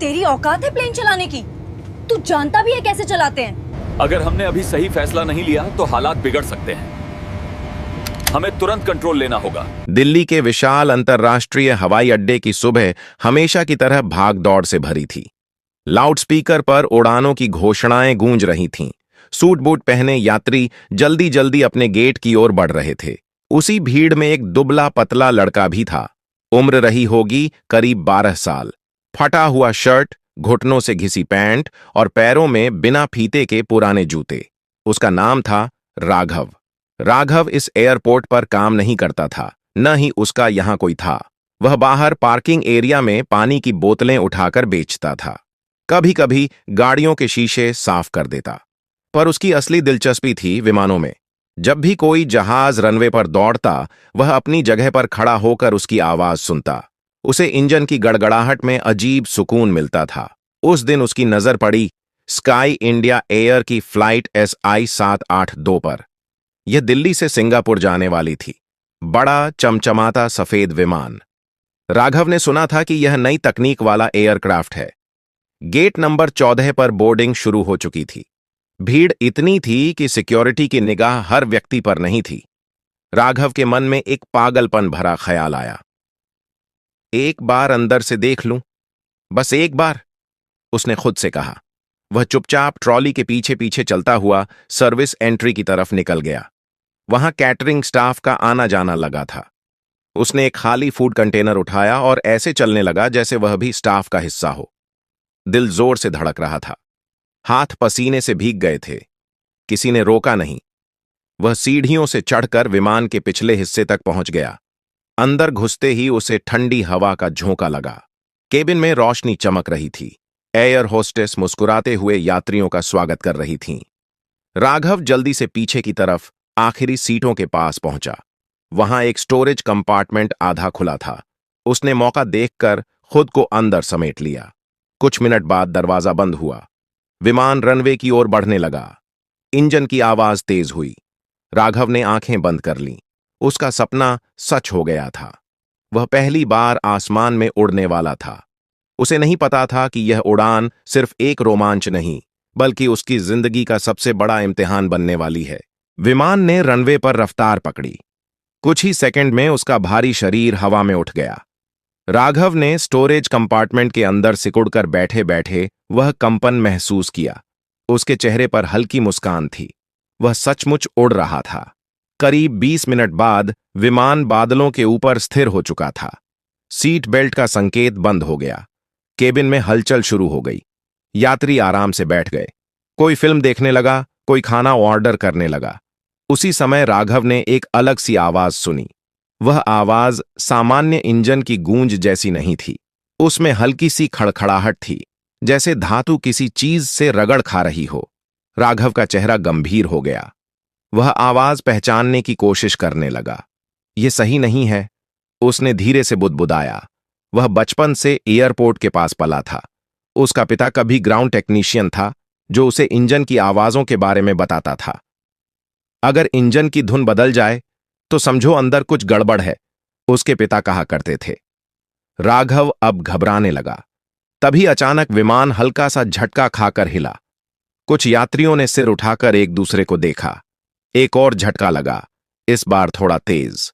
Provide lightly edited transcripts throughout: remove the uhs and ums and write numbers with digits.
तेरी औकात है प्लेन चलाने की? तू जानता भी है कैसे चलाते हैं? अगर हमने अभी सही फैसला नहीं लिया तो हालात बिगड़ सकते हैं। हमें तुरंत कंट्रोल लेना होगा। दिल्ली के विशाल अंतर्राष्ट्रीय हवाई अड्डे की सुबह हमेशा की तरह भाग दौड़ से भरी थी। लाउडस्पीकर पर उड़ानों की घोषणाएं गूंज रही थीं। सूट बूट पहने यात्री जल्दी जल्दी अपने गेट की ओर बढ़ रहे थे। उसी भीड़ में एक दुबला पतला लड़का भी था। उम्र रही होगी करीब 12 साल। फटा हुआ शर्ट, घुटनों से घिसी पैंट और पैरों में बिना फीते के पुराने जूते। उसका नाम था राघव। राघव इस एयरपोर्ट पर काम नहीं करता था, न ही उसका यहां कोई था। वह बाहर पार्किंग एरिया में पानी की बोतलें उठाकर बेचता था। कभी कभी गाड़ियों के शीशे साफ कर देता। पर उसकी असली दिलचस्पी थी विमानों में। जब भी कोई जहाज रनवे पर दौड़ता, वह अपनी जगह पर खड़ा होकर उसकी आवाज सुनता। उसे इंजन की गड़गड़ाहट में अजीब सुकून मिलता था। उस दिन उसकी नजर पड़ी स्काई इंडिया एयर की फ्लाइट SI 782 पर। यह दिल्ली से सिंगापुर जाने वाली थी। बड़ा चमचमाता सफेद विमान। राघव ने सुना था कि यह नई तकनीक वाला एयरक्राफ्ट है। गेट नंबर 14 पर बोर्डिंग शुरू हो चुकी थी। भीड़ इतनी थी कि सिक्योरिटी की निगाह हर व्यक्ति पर नहीं थी। राघव के मन में एक पागलपन भरा ख्याल आया। एक बार अंदर से देख लूं, बस एक बार, उसने खुद से कहा। वह चुपचाप ट्रॉली के पीछे पीछे चलता हुआ सर्विस एंट्री की तरफ निकल गया। वहां कैटरिंग स्टाफ का आना जाना लगा था। उसने एक खाली फूड कंटेनर उठाया और ऐसे चलने लगा जैसे वह भी स्टाफ का हिस्सा हो। दिल जोर से धड़क रहा था। हाथ पसीने से भीग गए थे। किसी ने रोका नहीं। वह सीढ़ियों से चढ़कर विमान के पिछले हिस्से तक पहुंच गया। अंदर घुसते ही उसे ठंडी हवा का झोंका लगा। केबिन में रोशनी चमक रही थी। एयर होस्टेस मुस्कुराते हुए यात्रियों का स्वागत कर रही थीं। राघव जल्दी से पीछे की तरफ आखिरी सीटों के पास पहुंचा। वहां एक स्टोरेज कंपार्टमेंट आधा खुला था। उसने मौका देखकर खुद को अंदर समेट लिया। कुछ मिनट बाद दरवाजा बंद हुआ। विमान रनवे की ओर बढ़ने लगा। इंजन की आवाज तेज हुई। राघव ने आंखें बंद कर लीं। उसका सपना सच हो गया था। वह पहली बार आसमान में उड़ने वाला था। उसे नहीं पता था कि यह उड़ान सिर्फ एक रोमांच नहीं, बल्कि उसकी जिंदगी का सबसे बड़ा इम्तिहान बनने वाली है। विमान ने रनवे पर रफ्तार पकड़ी। कुछ ही सेकंड में उसका भारी शरीर हवा में उठ गया। राघव ने स्टोरेज कंपार्टमेंट के अंदर सिकुड़कर बैठे बैठे वह कंपन महसूस किया। उसके चेहरे पर हल्की मुस्कान थी। वह सचमुच उड़ रहा था। करीब 20 मिनट बाद विमान बादलों के ऊपर स्थिर हो चुका था। सीट बेल्ट का संकेत बंद हो गया। केबिन में हलचल शुरू हो गई। यात्री आराम से बैठ गए। कोई फिल्म देखने लगा, कोई खाना ऑर्डर करने लगा। उसी समय राघव ने एक अलग सी आवाज सुनी। वह आवाज सामान्य इंजन की गूंज जैसी नहीं थी। उसमें हल्की सी खड़खड़ाहट थी, जैसे धातु किसी चीज से रगड़ खा रही हो। राघव का चेहरा गंभीर हो गया। वह आवाज पहचानने की कोशिश करने लगा। यह सही नहीं है, उसने धीरे से बुदबुदाया। वह बचपन से एयरपोर्ट के पास पला था। उसका पिता कभी ग्राउंड टेक्नीशियन था, जो उसे इंजन की आवाजों के बारे में बताता था। अगर इंजन की धुन बदल जाए तो समझो अंदर कुछ गड़बड़ है, उसके पिता कहा करते थे। राघव अब घबराने लगा। तभी अचानक विमान हल्का सा झटका खाकर हिला। कुछ यात्रियों ने सिर उठाकर एक दूसरे को देखा। एक और झटका लगा, इस बार थोड़ा तेज।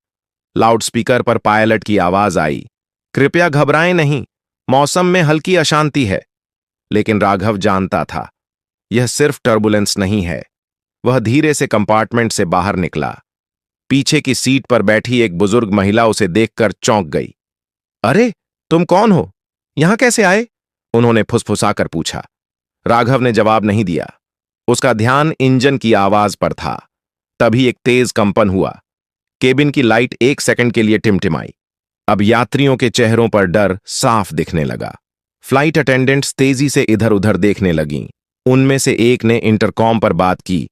लाउडस्पीकर पर पायलट की आवाज आई, कृपया घबराएं नहीं, मौसम में हल्की अशांति है। लेकिन राघव जानता था, यह सिर्फ टर्बुलेंस नहीं है। वह धीरे से कंपार्टमेंट से बाहर निकला। पीछे की सीट पर बैठी एक बुजुर्ग महिला उसे देखकर चौंक गई। अरे, तुम कौन हो? यहां कैसे आए? उन्होंने फुसफुसाकर पूछा। राघव ने जवाब नहीं दिया। उसका ध्यान इंजन की आवाज पर था। तभी एक तेज कंपन हुआ। केबिन की लाइट एक सेकंड के लिए टिमटिमाई। अब यात्रियों के चेहरों पर डर साफ दिखने लगा। फ्लाइट अटेंडेंट्स तेजी से इधर उधर देखने लगीं। उनमें से एक ने इंटरकॉम पर बात की,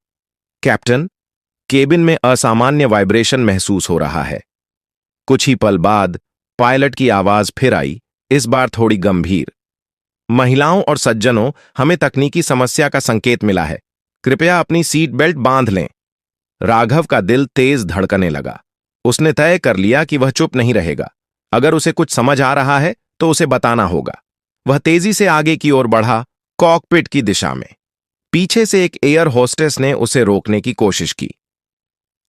कैप्टन, केबिन में असामान्य वाइब्रेशन महसूस हो रहा है। कुछ ही पल बाद पायलट की आवाज फिर आई, इस बार थोड़ी गंभीर। महिलाओं और सज्जनों, हमें तकनीकी समस्या का संकेत मिला है। कृपया अपनी सीट बेल्ट बांध लें। राघव का दिल तेज धड़कने लगा। उसने तय कर लिया कि वह चुप नहीं रहेगा। अगर उसे कुछ समझ आ रहा है तो उसे बताना होगा। वह तेजी से आगे की ओर बढ़ा, कॉकपिट की दिशा में। पीछे से एक एयर होस्टेस ने उसे रोकने की कोशिश की।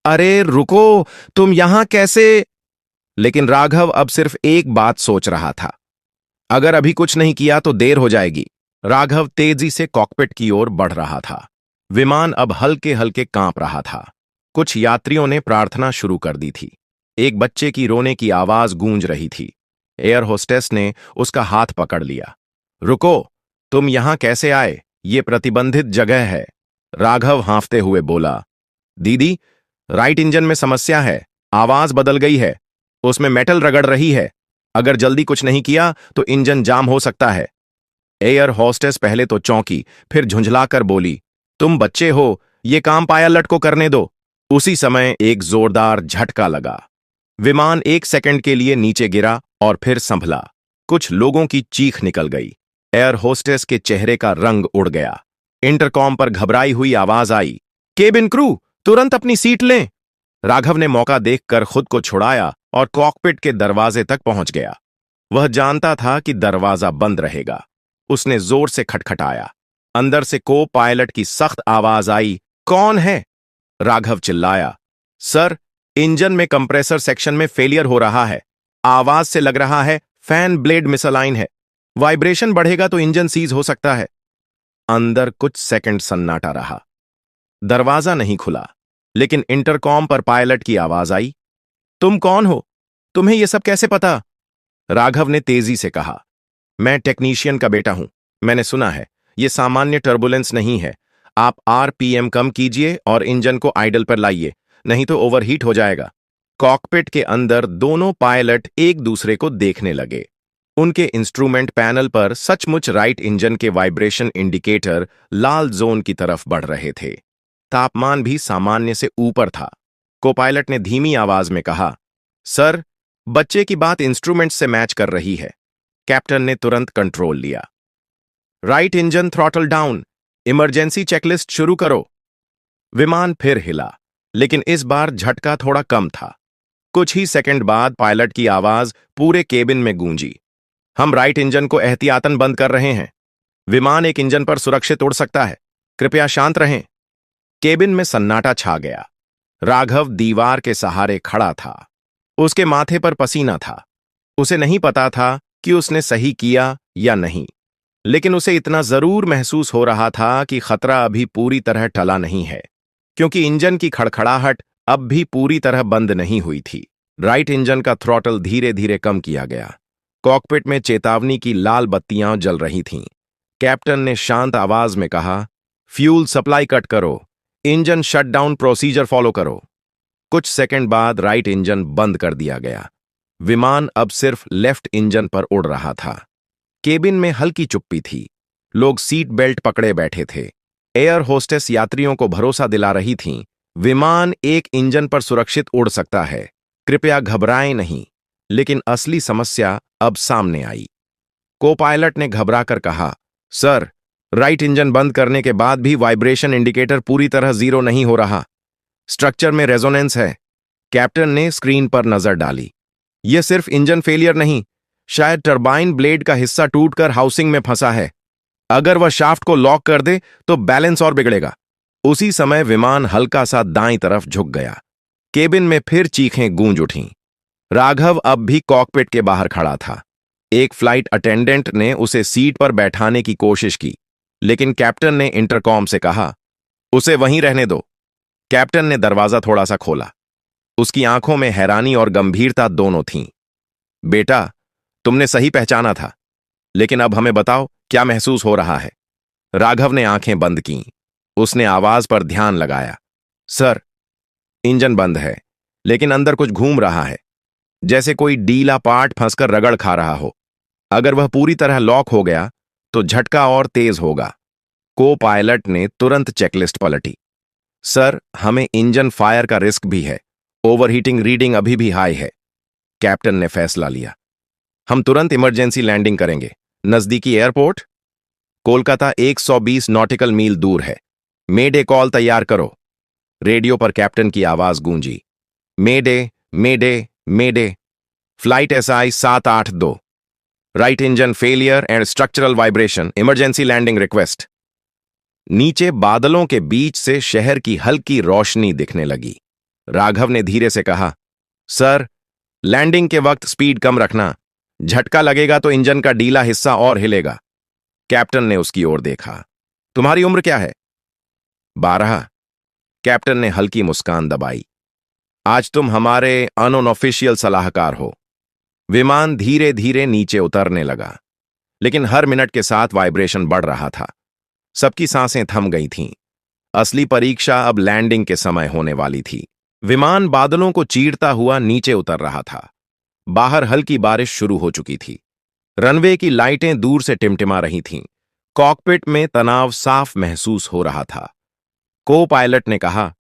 अरे रुको, तुम यहां कैसे? लेकिन राघव अब सिर्फ एक बात सोच रहा था, अगर अभी कुछ नहीं किया तो देर हो जाएगी। राघव तेजी से कॉकपिट की ओर बढ़ रहा था। विमान अब हल्के हल्के कांप रहा था। कुछ यात्रियों ने प्रार्थना शुरू कर दी थी। एक बच्चे की रोने की आवाज गूंज रही थी। एयर होस्टेस ने उसका हाथ पकड़ लिया। रुको, तुम यहां कैसे आए? ये प्रतिबंधित जगह है। राघव हांफते हुए बोला। दीदी, राइट इंजन में समस्या है, आवाज बदल गई है, उसमें मेटल रगड़ रही है। अगर जल्दी कुछ नहीं किया तो इंजन जाम हो सकता है। एयर होस्टेस पहले तो चौंकी, फिर झुंझलाकर बोली, तुम बच्चे हो, ये काम पायलट को करने दो। उसी समय एक जोरदार झटका लगा। विमान 1 सेकंड के लिए नीचे गिरा और फिर संभला। कुछ लोगों की चीख निकल गई। एयर होस्टेस के चेहरे का रंग उड़ गया। इंटरकॉम पर घबराई हुई आवाज आई, केबिन क्रू, तुरंत अपनी सीट लें। राघव ने मौका देखकर खुद को छुड़ाया और कॉकपिट के दरवाजे तक पहुंच गया। वह जानता था कि दरवाजा बंद रहेगा। उसने जोर से खटखटाया। अंदर से को पायलट की सख्त आवाज आई, कौन है? राघव चिल्लाया, सर, इंजन में कंप्रेसर सेक्शन में फेलियर हो रहा है। आवाज से लग रहा है फैन ब्लेड मिसअलाइन है। वाइब्रेशन बढ़ेगा तो इंजन सीज हो सकता है। अंदर कुछ सेकंड सन्नाटा रहा। दरवाजा नहीं खुला, लेकिन इंटरकॉम पर पायलट की आवाज आई, तुम कौन हो? तुम्हें यह सब कैसे पता? राघव ने तेजी से कहा, मैं टेक्नीशियन का बेटा हूं। मैंने सुना है यह सामान्य टर्बुलेंस नहीं है। आप आरपीएम कम कीजिए और इंजन को आइडल पर लाइए, नहीं तो ओवरहीट हो जाएगा। कॉकपिट के अंदर दोनों पायलट एक दूसरे को देखने लगे। उनके इंस्ट्रूमेंट पैनल पर सचमुच राइट इंजन के वाइब्रेशन इंडिकेटर लाल जोन की तरफ बढ़ रहे थे। तापमान भी सामान्य से ऊपर था। कोपायलट ने धीमी आवाज में कहा, सर, बच्चे की बात इंस्ट्रूमेंट से मैच कर रही है। कैप्टन ने तुरंत कंट्रोल लिया। Right engine throttle down, emergency checklist शुरू करो। विमान फिर हिला, लेकिन इस बार झटका थोड़ा कम था। कुछ ही सेकंड बाद पायलट की आवाज पूरे केबिन में गूंजी, हम राइट इंजन को एहतियातन बंद कर रहे हैं। विमान एक इंजन पर सुरक्षित उड़ सकता है, कृपया शांत रहें। केबिन में सन्नाटा छा गया। राघव दीवार के सहारे खड़ा था। उसके माथे पर पसीना था। उसे नहीं पता था कि उसने सही किया या नहीं, लेकिन उसे इतना जरूर महसूस हो रहा था कि खतरा अभी पूरी तरह टला नहीं है, क्योंकि इंजन की खड़खड़ाहट अब भी पूरी तरह बंद नहीं हुई थी। राइट इंजन का थ्रॉटल धीरे धीरे कम किया गया। कॉकपिट में चेतावनी की लाल बत्तियां जल रही थीं। कैप्टन ने शांत आवाज में कहा, फ्यूल सप्लाई कट करो, इंजन शटडाउन प्रोसीजर फॉलो करो। कुछ सेकंड बाद राइट इंजन बंद कर दिया गया। विमान अब सिर्फ लेफ्ट इंजन पर उड़ रहा था। केबिन में हल्की चुप्पी थी। लोग सीट बेल्ट पकड़े बैठे थे। एयर होस्टेस यात्रियों को भरोसा दिला रही थीं, विमान एक इंजन पर सुरक्षित उड़ सकता है, कृपया घबराएं नहीं। लेकिन असली समस्या अब सामने आई। को-पायलट ने घबराकर कहा, सर, राइट इंजन बंद करने के बाद भी वाइब्रेशन इंडिकेटर पूरी तरह जीरो नहीं हो रहा। स्ट्रक्चर में रेजोनेंस है। कैप्टन ने स्क्रीन पर नजर डाली। यह सिर्फ इंजन फेलियर नहीं, शायद टरबाइन ब्लेड का हिस्सा टूटकर हाउसिंग में फंसा है। अगर वह शाफ्ट को लॉक कर दे तो बैलेंस और बिगड़ेगा। उसी समय विमान हल्का सा दाईं तरफ झुक गया। केबिन में फिर चीखें गूंज उठीं। राघव अब भी कॉकपिट के बाहर खड़ा था। एक फ्लाइट अटेंडेंट ने उसे सीट पर बैठाने की कोशिश की, लेकिन कैप्टन ने इंटरकॉम से कहा, उसे वहीं रहने दो। कैप्टन ने दरवाजा थोड़ा सा खोला। उसकी आंखों में हैरानी और गंभीरता दोनों थीं। बेटा, तुमने सही पहचाना था, लेकिन अब हमें बताओ क्या महसूस हो रहा है। राघव ने आंखें बंद कीं। उसने आवाज पर ध्यान लगाया। सर, इंजन बंद है, लेकिन अंदर कुछ घूम रहा है, जैसे कोई डीला पार्ट फंसकर रगड़ खा रहा हो। अगर वह पूरी तरह लॉक हो गया तो झटका और तेज होगा। को पायलट ने तुरंत चेकलिस्ट पलटी। सर, हमें इंजन फायर का रिस्क भी है, ओवरहीटिंग रीडिंग अभी भी हाई है। कैप्टन ने फैसला लिया। हम तुरंत इमरजेंसी लैंडिंग करेंगे। नजदीकी एयरपोर्ट कोलकाता 120 नॉटिकल मील दूर है। मेडे कॉल तैयार करो। रेडियो पर कैप्टन की आवाज गूंजी, mayday mayday mayday, flight SI 782। Right engine failure and structural vibration, emergency landing request. नीचे बादलों के बीच से शहर की हल्की रोशनी दिखने लगी। राघव ने धीरे से कहा, सर, लैंडिंग के वक्त स्पीड कम रखना, झटका लगेगा तो इंजन का डीला हिस्सा और हिलेगा। कैप्टन ने उसकी ओर देखा। तुम्हारी उम्र क्या है? 12। कैप्टन ने हल्की मुस्कान दबाई। आज तुम हमारे अनऑफिशियल सलाहकार हो। विमान धीरे धीरे नीचे उतरने लगा, लेकिन हर मिनट के साथ वाइब्रेशन बढ़ रहा था। सबकी सांसें थम गई थीं। असली परीक्षा अब लैंडिंग के समय होने वाली थी। विमान बादलों को चीरता हुआ नीचे उतर रहा था। बाहर हल्की बारिश शुरू हो चुकी थी। रनवे की लाइटें दूर से टिमटिमा रही थीं। कॉकपिट में तनाव साफ महसूस हो रहा था। को पायलट ने कहा,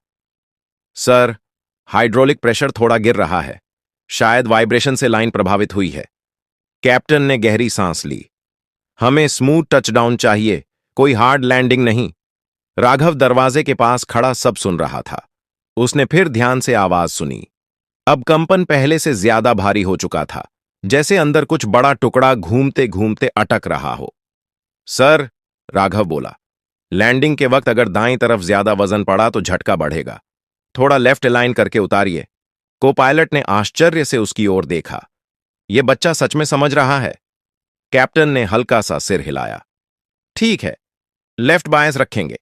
सर, हाइड्रोलिक प्रेशर थोड़ा गिर रहा है। शायद वाइब्रेशन से लाइन प्रभावित हुई है। कैप्टन ने गहरी सांस ली। हमें स्मूथ टचडाउन चाहिए, कोई हार्ड लैंडिंग नहीं। राघव दरवाजे के पास खड़ा सब सुन रहा था। उसने फिर ध्यान से आवाज सुनी। अब कंपन पहले से ज्यादा भारी हो चुका था, जैसे अंदर कुछ बड़ा टुकड़ा घूमते घूमते अटक रहा हो। सर, राघव बोला, लैंडिंग के वक्त अगर दाईं तरफ ज्यादा वजन पड़ा तो झटका बढ़ेगा। थोड़ा लेफ्ट अलाइन करके उतारिए। को पायलट ने आश्चर्य से उसकी ओर देखा। यह बच्चा सच में समझ रहा है। कैप्टन ने हल्का सा सिर हिलाया। ठीक है, लेफ्ट बायस रखेंगे।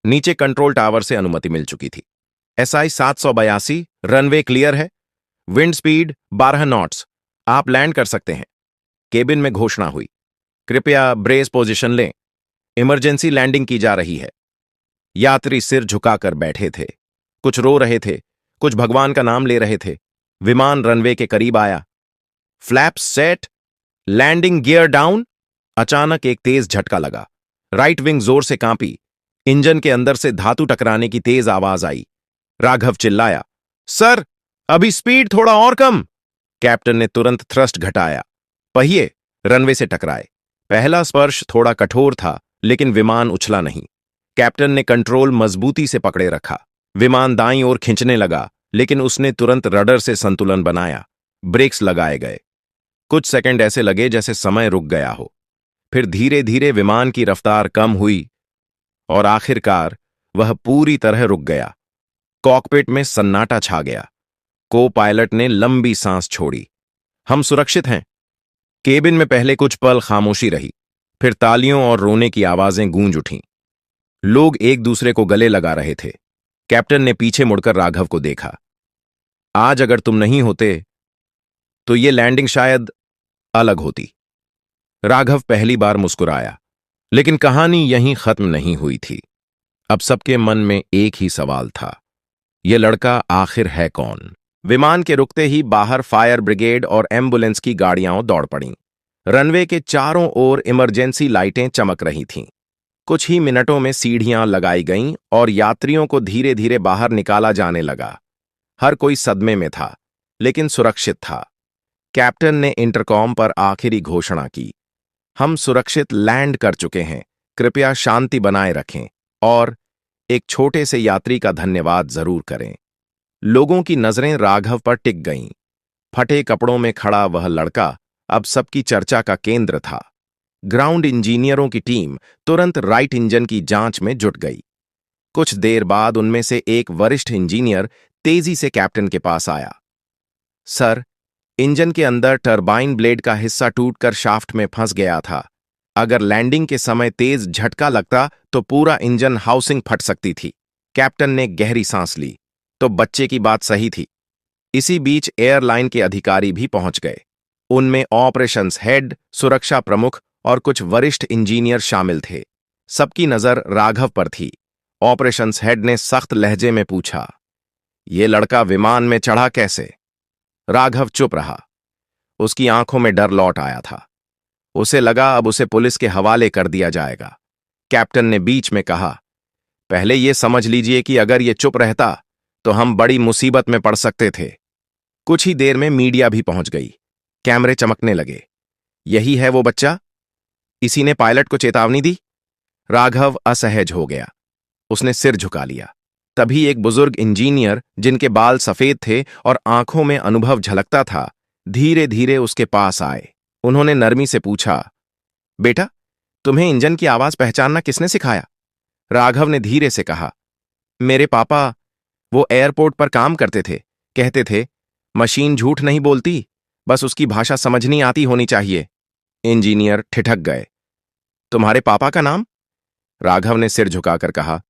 नीचे कंट्रोल टावर से अनुमति मिल चुकी थी। SI 782, रनवे क्लियर है। Wind speed 12 knots. आप लैंड कर सकते हैं। केबिन में घोषणा हुई, कृपया ब्रेस पोजीशन लें। इमरजेंसी लैंडिंग की जा रही है। यात्री सिर झुकाकर बैठे थे। कुछ रो रहे थे, कुछ भगवान का नाम ले रहे थे। विमान रनवे के करीब आया। Flaps set, landing gear down. अचानक एक तेज झटका लगा। राइट विंग जोर से कांपी। इंजन के अंदर से धातु टकराने की तेज आवाज आई। राघव चिल्लाया, सर, अभी स्पीड थोड़ा और कम। कैप्टन ने तुरंत थ्रस्ट घटाया। पहिए रनवे से टकराए। पहला स्पर्श थोड़ा कठोर था, लेकिन विमान उछला नहीं। कैप्टन ने कंट्रोल मजबूती से पकड़े रखा। विमान दाईं ओर खींचने लगा, लेकिन उसने तुरंत रडर से संतुलन बनाया। ब्रेक्स लगाए गए। कुछ सेकंड ऐसे लगे जैसे समय रुक गया हो। फिर धीरे धीरे विमान की रफ्तार कम हुई और आखिरकार वह पूरी तरह रुक गया। कॉकपिट में सन्नाटा छा गया। को पायलट ने लंबी सांस छोड़ी। हम सुरक्षित हैं। केबिन में पहले कुछ पल खामोशी रही, फिर तालियों और रोने की आवाजें गूंज उठीं। लोग एक दूसरे को गले लगा रहे थे। कैप्टन ने पीछे मुड़कर राघव को देखा। आज अगर तुम नहीं होते तो ये लैंडिंग शायद अलग होती। राघव पहली बार मुस्कुराया, लेकिन कहानी यहीं खत्म नहीं हुई थी। अब सबके मन में एक ही सवाल था, यह लड़का आखिर है कौन? विमान के रुकते ही बाहर फायर ब्रिगेड और एम्बुलेंस की गाड़ियां दौड़ पड़ीं। रनवे के चारों ओर इमरजेंसी लाइटें चमक रही थीं। कुछ ही मिनटों में सीढ़ियां लगाई गईं और यात्रियों को धीरे धीरे बाहर निकाला जाने लगा। हर कोई सदमे में था, लेकिन सुरक्षित था। कैप्टन ने इंटरकॉम पर आखिरी घोषणा की, हम सुरक्षित लैंड कर चुके हैं, कृपया शांति बनाए रखें और एक छोटे से यात्री का धन्यवाद जरूर करें। लोगों की नजरें राघव पर टिक गईं। फटे कपड़ों में खड़ा वह लड़का अब सबकी चर्चा का केंद्र था। ग्राउंड इंजीनियरों की टीम तुरंत राइट इंजन की जांच में जुट गई। कुछ देर बाद उनमें से एक वरिष्ठ इंजीनियर तेजी से कैप्टन के पास आया। सर, इंजन के अंदर टरबाइन ब्लेड का हिस्सा टूटकर शाफ्ट में फंस गया था। अगर लैंडिंग के समय तेज झटका लगता तो पूरा इंजन हाउसिंग फट सकती थी। कैप्टन ने गहरी सांस ली। तो बच्चे की बात सही थी। इसी बीच एयरलाइन के अधिकारी भी पहुंच गए। उनमें ऑपरेशंस हेड, सुरक्षा प्रमुख और कुछ वरिष्ठ इंजीनियर शामिल थे। सबकी नजर राघव पर थी। ऑपरेशंस हेड ने सख्त लहजे में पूछा, ये लड़का विमान में चढ़ा कैसे? राघव चुप रहा। उसकी आंखों में डर लौट आया था। उसे लगा अब उसे पुलिस के हवाले कर दिया जाएगा। कैप्टन ने बीच में कहा, पहले यह समझ लीजिए कि अगर ये चुप रहता तो हम बड़ी मुसीबत में पड़ सकते थे। कुछ ही देर में मीडिया भी पहुंच गई। कैमरे चमकने लगे। यही है वो बच्चा? इसी ने पायलट को चेतावनी दी? राघव असहज हो गया। उसने सिर झुका लिया। तभी एक बुजुर्ग इंजीनियर, जिनके बाल सफेद थे और आंखों में अनुभव झलकता था, धीरे धीरे उसके पास आए। उन्होंने नरमी से पूछा, बेटा, तुम्हें इंजन की आवाज पहचानना किसने सिखाया? राघव ने धीरे से कहा, मेरे पापा, वो एयरपोर्ट पर काम करते थे। कहते थे, मशीन झूठ नहीं बोलती, बस उसकी भाषा समझनी आती होनी चाहिए। इंजीनियर ठिठक गए। तुम्हारे पापा का नाम? राघव ने सिर झुकाकर कहा,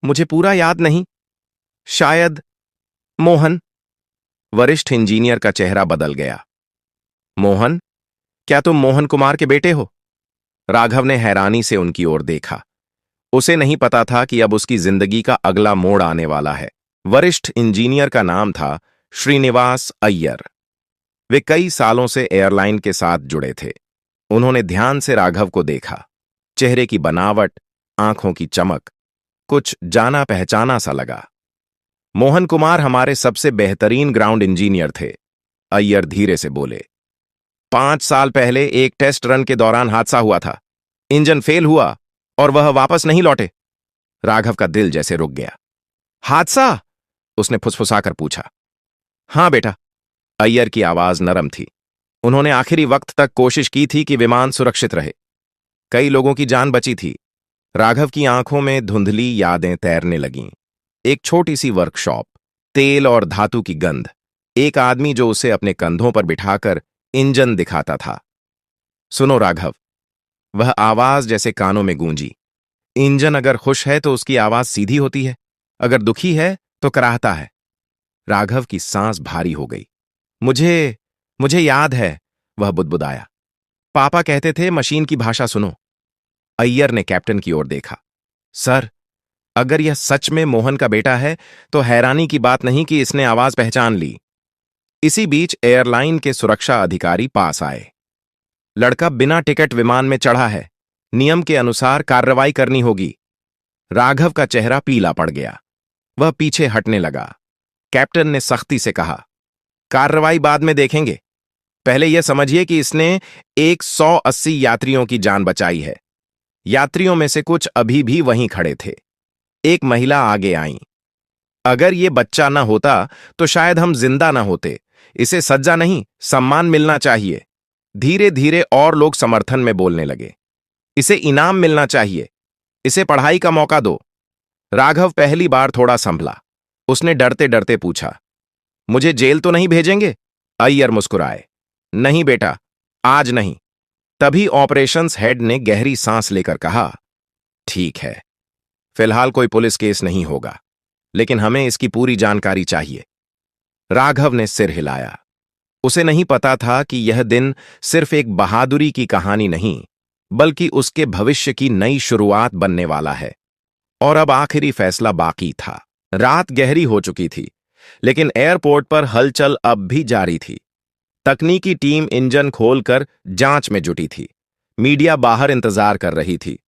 मुझे पूरा याद नहीं। शायद मोहन। वरिष्ठ इंजीनियर का चेहरा बदल गया। मोहन? क्या तुम मोहन कुमार के बेटे हो? राघव ने हैरानी से उनकी ओर देखा। उसे नहीं पता था कि अब उसकी जिंदगी का अगला मोड़ आने वाला है। वरिष्ठ इंजीनियर का नाम था श्रीनिवास अय्यर। वे कई सालों से एयरलाइन के साथ जुड़े थे। उन्होंने ध्यान से राघव को देखा। चेहरे की बनावट, आंखों की चमक, कुछ जाना पहचाना सा लगा। मोहन कुमार हमारे सबसे बेहतरीन ग्राउंड इंजीनियर थे, अय्यर धीरे से बोले। 5 साल पहले एक टेस्ट रन के दौरान हादसा हुआ था। इंजन फेल हुआ और वह वापस नहीं लौटे। राघव का दिल जैसे रुक गया। हादसा? उसने फुसफुसाकर पूछा। हां बेटा। अय्यर की आवाज नरम थी। उन्होंने आखिरी वक्त तक कोशिश की थी कि विमान सुरक्षित रहे। कई लोगों की जान बची थी। राघव की आंखों में धुंधली यादें तैरने लगीं। एक छोटी सी वर्कशॉप, तेल और धातु की गंध, एक आदमी जो उसे अपने कंधों पर बिठाकर इंजन दिखाता था। सुनो राघव, वह आवाज जैसे कानों में गूंजी। इंजन अगर खुश है तो उसकी आवाज सीधी होती है, अगर दुखी है तो कराहता है। राघव की सांस भारी हो गई। मुझे याद है, वह बुदबुदाया। पापा कहते थे, मशीन की भाषा सुनो। अय्यर ने कैप्टन की ओर देखा। सर, अगर यह सच में मोहन का बेटा है तो हैरानी की बात नहीं कि इसने आवाज पहचान ली। इसी बीच एयरलाइन के सुरक्षा अधिकारी पास आए। लड़का बिना टिकट विमान में चढ़ा है, नियम के अनुसार कार्रवाई करनी होगी। राघव का चेहरा पीला पड़ गया। वह पीछे हटने लगा। कैप्टन ने सख्ती से कहा, कार्रवाई बाद में देखेंगे, पहले यह समझिए कि इसने 180 यात्रियों की जान बचाई है। यात्रियों में से कुछ अभी भी वहीं खड़े थे। एक महिला आगे आई। अगर ये बच्चा ना होता तो शायद हम जिंदा ना होते। इसे सज्जा नहीं, सम्मान मिलना चाहिए। धीरे धीरे और लोग समर्थन में बोलने लगे। इसे इनाम मिलना चाहिए, इसे पढ़ाई का मौका दो। राघव पहली बार थोड़ा संभला। उसने डरते डरते पूछा, मुझे जेल तो नहीं भेजेंगे? अय्यर मुस्कुराए। नहीं बेटा, आज नहीं। तभी ऑपरेशंस हेड ने गहरी सांस लेकर कहा, ठीक है, फिलहाल कोई पुलिस केस नहीं होगा, लेकिन हमें इसकी पूरी जानकारी चाहिए। राघव ने सिर हिलाया। उसे नहीं पता था कि यह दिन सिर्फ एक बहादुरी की कहानी नहीं, बल्कि उसके भविष्य की नई शुरुआत बनने वाला है। और अब आखिरी फैसला बाकी था। रात गहरी हो चुकी थी, लेकिन एयरपोर्ट पर हलचल अब भी जारी थी। तकनीकी टीम इंजन खोलकर जांच में जुटी थी। मीडिया बाहर इंतजार कर रही थी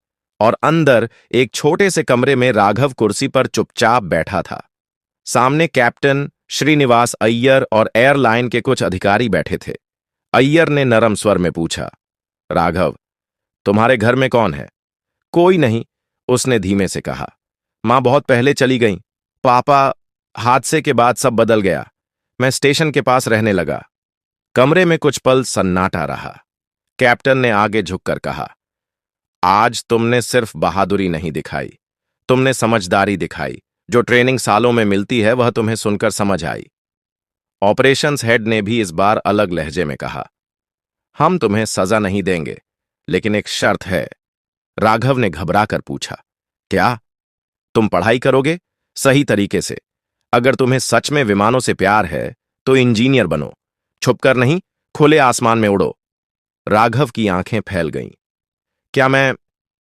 और अंदर एक छोटे से कमरे में राघव कुर्सी पर चुपचाप बैठा था। सामने कैप्टन श्रीनिवास अय्यर और एयरलाइन के कुछ अधिकारी बैठे थे। अय्यर ने नरम स्वर में पूछा, राघव, तुम्हारे घर में कौन है? कोई नहीं, उसने धीमे से कहा। मां बहुत पहले चली गईं। पापा, हादसे के बाद सब बदल गया। मैं स्टेशन के पास रहने लगा। कमरे में कुछ पल सन्नाटा रहा। कैप्टन ने आगे झुककर कहा, आज तुमने सिर्फ बहादुरी नहीं दिखाई, तुमने समझदारी दिखाई। जो ट्रेनिंग सालों में मिलती है वह तुम्हें सुनकर समझ आई। ऑपरेशंस हेड ने भी इस बार अलग लहजे में कहा, हम तुम्हें सजा नहीं देंगे, लेकिन एक शर्त है। राघव ने घबराकर पूछा, क्या? तुम पढ़ाई करोगे सही तरीके से? अगर तुम्हें सच में विमानों से प्यार है तो इंजीनियर बनो, छुपकर नहीं, खुले आसमान में उड़ो। राघव की आंखें फैल गईं। क्या मैं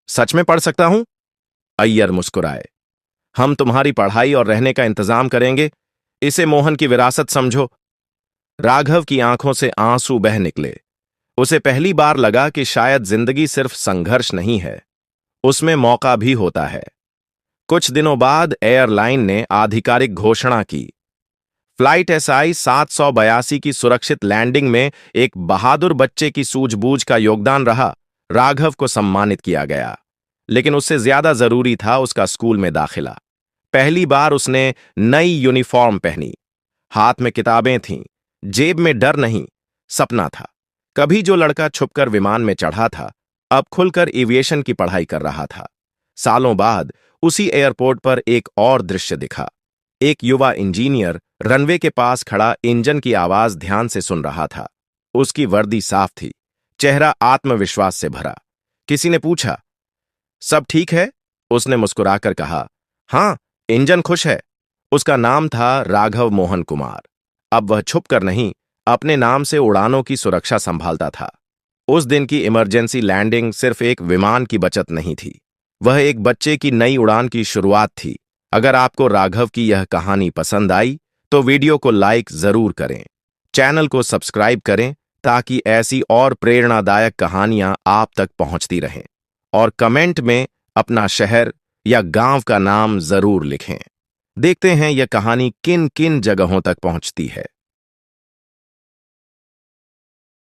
सच में पढ़ सकता हूं? अय्यर मुस्कुराए। हम तुम्हारी पढ़ाई और रहने का इंतजाम करेंगे। इसे मोहन की विरासत समझो। राघव की आंखों से आंसू बह निकले। उसे पहली बार लगा कि शायद जिंदगी सिर्फ संघर्ष नहीं है, उसमें मौका भी होता है। कुछ दिनों बाद एयरलाइन ने आधिकारिक घोषणा की। फ्लाइट एसआई 782 की सुरक्षित लैंडिंग में एक बहादुर बच्चे की सूझबूझ का योगदान रहा। राघव को सम्मानित किया गया, लेकिन उससे ज्यादा जरूरी था उसका स्कूल में दाखिला। पहली बार उसने नई यूनिफॉर्म पहनी, हाथ में किताबें थीं, जेब में डर नहीं, सपना था कभी जो लड़का छुपकर विमान में चढ़ा था, अब खुलकर एविएशन की पढ़ाई कर रहा था। सालों बाद उसी एयरपोर्ट पर एक और दृश्य दिखा। एक युवा इंजीनियर रनवे के पास खड़ा इंजन की आवाज ध्यान से सुन रहा था। उसकी वर्दी साफ थी, चेहरा आत्मविश्वास से भरा। किसी ने पूछा, सब ठीक है? उसने मुस्कुराकर कहा, हां, इंजन खुश है। उसका नाम था राघव मोहन कुमार। अब वह छुपकर नहीं, अपने नाम से उड़ानों की सुरक्षा संभालता था। उस दिन की इमरजेंसी लैंडिंग सिर्फ एक विमान की बचत नहीं थी, वह एक बच्चे की नई उड़ान की शुरुआत थी। अगर आपको राघव की यह कहानी पसंद आई तो वीडियो को लाइक जरूर करें, चैनल को सब्सक्राइब करें ताकि ऐसी और प्रेरणादायक कहानियां आप तक पहुंचती रहें, और कमेंट में अपना शहर या गांव का नाम जरूर लिखें। देखते हैं यह कहानी किन किन जगहों तक पहुंचती है।